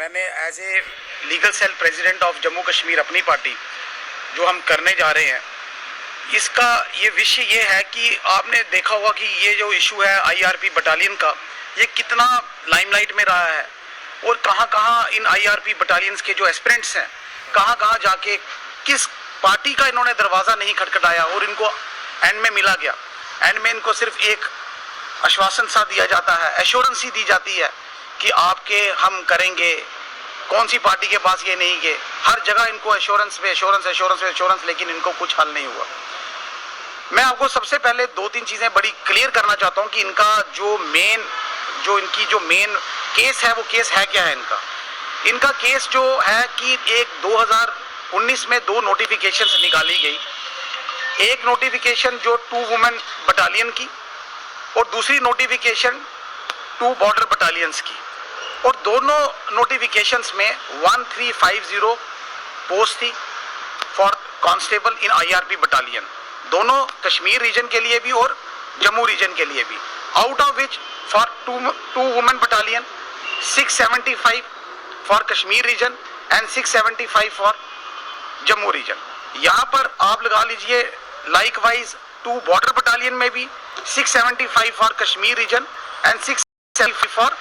मैंने as a legal cell president of Jammu Kashmir Apni party जो हम करने जा रहे हैं, इसका ये विषय ये है कि आपने देखा होगा कि ये जो इशू है आईआरपी बटालियन का, ये कितना लाइमलाइट में रहा है और कहाँ कहाँ इन आईआरपी बटालियंस के जो एस्पिरेंट्स हैं कहाँ कहाँ जाके किस पार्टी का इन्होंने दरवाज़ा नहीं खटखटाया और इनको एंड में मिला गया। एंड में इनको सिर्फ एक आश्वासन सा दिया जाता है, एश्योरेंस ही दी जाती है कि आपके हम करेंगे। कौन सी पार्टी के पास ये नहीं गए, हर जगह इनको एश्योरेंस पे एश्योरेंस एश्योरेंस पे एश्योरेंस, लेकिन इनको कुछ हल नहीं हुआ। मैं आपको सबसे पहले दो तीन चीज़ें बड़ी क्लियर करना चाहता हूँ कि इनका इनकी जो मेन केस है वो केस है क्या है। इनका केस जो है कि एक 2019 में दो नोटिफिकेशंस निकाली गई। एक नोटिफिकेशन जो 2 वुमेन बटालियन की और दूसरी नोटिफिकेशन 2 बॉर्डर बटालियंस की, और दोनों नोटिफिकेशंस में 1350 पोस्ट थी for constable in IRP battalion, दोनों कश्मीर रीजन के लिए भी और जम्मू रीजन के लिए भी। Out of which for 2 women battalion 675 for Kashmir region and 675 for Jammu region. यहाँ पर आप लगा लीजिए लाइकवाइज 2 बॉर्डर बटालियन में भी 675 for Kashmir region and 675 for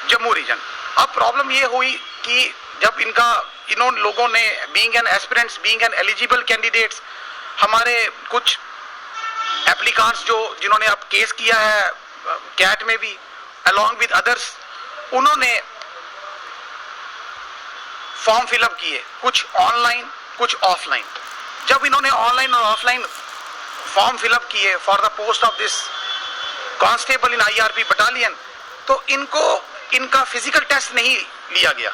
Jammu region. अब प्रॉब्लम ये हुई कि जब इन लोगों ने being an aspirants, being an eligible candidates, हमारे कुछ एप्लीकांट्स जिन्होंने अब केस किया है कैट में भी अलॉन्ग विद अदर्स, उन्होंने फॉर्म फिलअप किए, कुछ ऑनलाइन कुछ ऑफलाइन। जब इन्होंने ऑनलाइन और ऑफलाइन फॉर्म फिलअप किए for the post of this constable in IRP battalion, तो इनका फिजिकल टेस्ट नहीं लिया गया।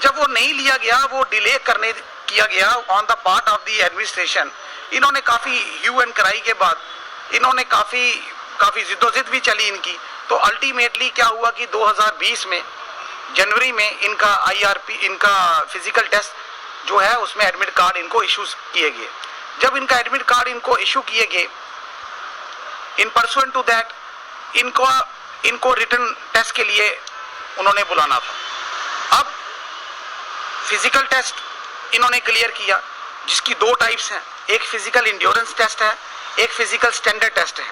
जब वो नहीं लिया गया, वो डिले किया गया on the part of the administration. इन्होंने काफ़ी ह्यू एंड क्राई के बाद इन्होंने काफ़ी जिद्दोजिद भी चली इनकी, तो अल्टीमेटली क्या हुआ कि 2020 में जनवरी में इनका फिजिकल टेस्ट जो है उसमें एडमिट कार्ड इनको इशू किए गए। जब इनका एडमिट कार्ड इनको इशू किए गए, इन परसुएंट टू दैट इनको रिटन टेस्ट के लिए उन्होंने बुलाना था। अब फिजिकल टेस्ट इन्होंने क्लियर किया, जिसकी 2 टाइप्स हैं, एक फिजिकल इंड्योरेंस टेस्ट है, एक फिजिकल स्टैंडर्ड टेस्ट है।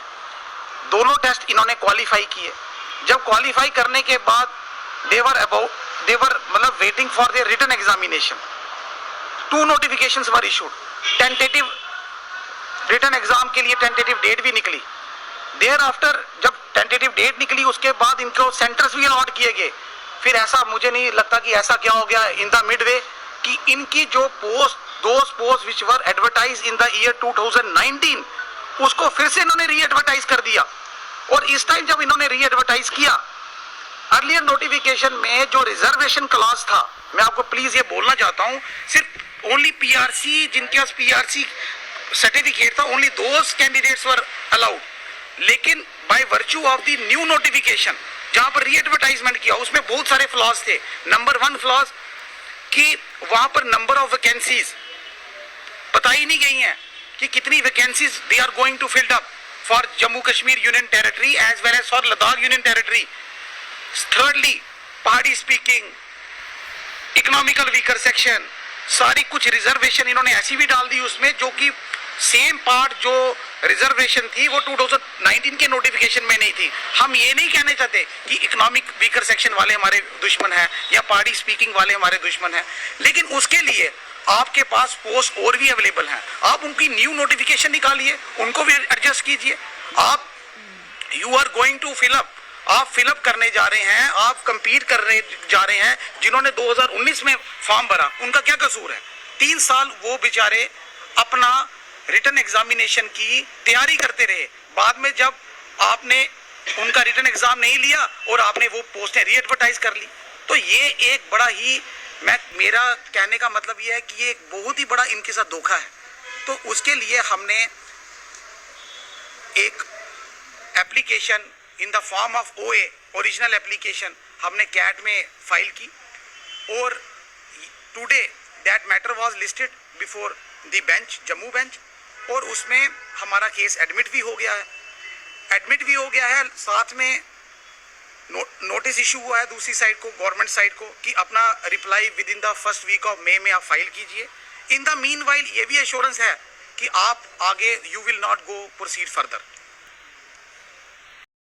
दोनों टेस्ट इन्होंने क्वालिफाई किए। जब क्वालिफाई करने के बाद देवर मतलब waiting for their written examination, 2 notifications were issued. Tentative written exam के लिए टेंटेटिव डेट भी निकली। देयर आफ्टर जब टेंटेटिव डेट निकली, उसके बाद इनको सेंटर्स भी अलॉट किए गए। फिर ऐसा मुझे नहीं लगता कि ऐसा क्या हो गया इन द मिडवे कि इनकी जो those post which were advertise in the year 2019, उसको फिर से इन्होंने री एडवर्टाइज कर दिया। और इस टाइम जब इन्होंने री एडवर्टाइज किया, अर्लियर नोटिफिकेशन में जो रिजर्वेशन क्लॉज था, मैं आपको प्लीज ये बोलना चाहता हूं, सिर्फ ओनली पीआरसी, जिनके पास पीआरसी सर्टिफिकेट था, only those candidates were allowed. लेकिन by virtue of the new notification जहां पर री एडवर्टाइजमेंट किया, उसमें बहुत सारे फ्लॉज थे। नंबर 1 फ्लॉज कि वहां पर नंबर ऑफ वैकेंसीज बताई नहीं गई हैं कि कितनी vacancies they are going to filled up for Jammu Kashmir union territory as well as for Ladakh union territory. Thirdly, Pahari speaking, economical weaker section, सारी कुछ रिजर्वेशन इन्होंने ऐसी भी डाल दी उसमें, जो कि सेम पार्ट जो रिजर्वेशन थी वो 2019 के नोटिफिकेशन में नहीं थी। हम ये नहीं कहने चाहते कि इकोनॉमिक वीकर सेक्शन वाले हमारे दुश्मन हैं या पहाड़ी स्पीकिंग वाले हमारे दुश्मन हैं, लेकिन उसके लिए आपके पास पोस्ट और भी अवेलेबल हैं। आप उनकी न्यू नोटिफिकेशन निकालिए, उनको भी एडजस्ट कीजिए। आप you are going to fill up, आप फिलअप करने जा रहे हैं, आप कंपीट करने जा रहे हैं। जिन्होंने 2019 में फॉर्म भरा, उनका क्या कसूर है? 3 साल वो बेचारे अपना रिटन एग्जामिनेशन की तैयारी करते रहे। बाद में जब आपने उनका रिटन एग्जाम नहीं लिया और आपने वो पोस्टें री एडवर्टाइज कर ली, तो ये एक बड़ा ही, मेरा कहने का मतलब ये है कि ये एक बहुत ही बड़ा इनके साथ धोखा है। तो उसके लिए हमने एक application in the form of ओए, ओरिजिनल एप्लीकेशन, हमने कैट में फाइल की और today that matter was listed before the bench, Jammu bench, और उसमें हमारा केस एडमिट भी हो गया है। साथ में नोटिस इशू हुआ है दूसरी साइड को, गवर्नमेंट साइड को, कि अपना reply within the first week of May में आप फाइल कीजिए। इन द मीनवाइल ये भी एश्योरेंस है कि आप आगे you will not go proceed further.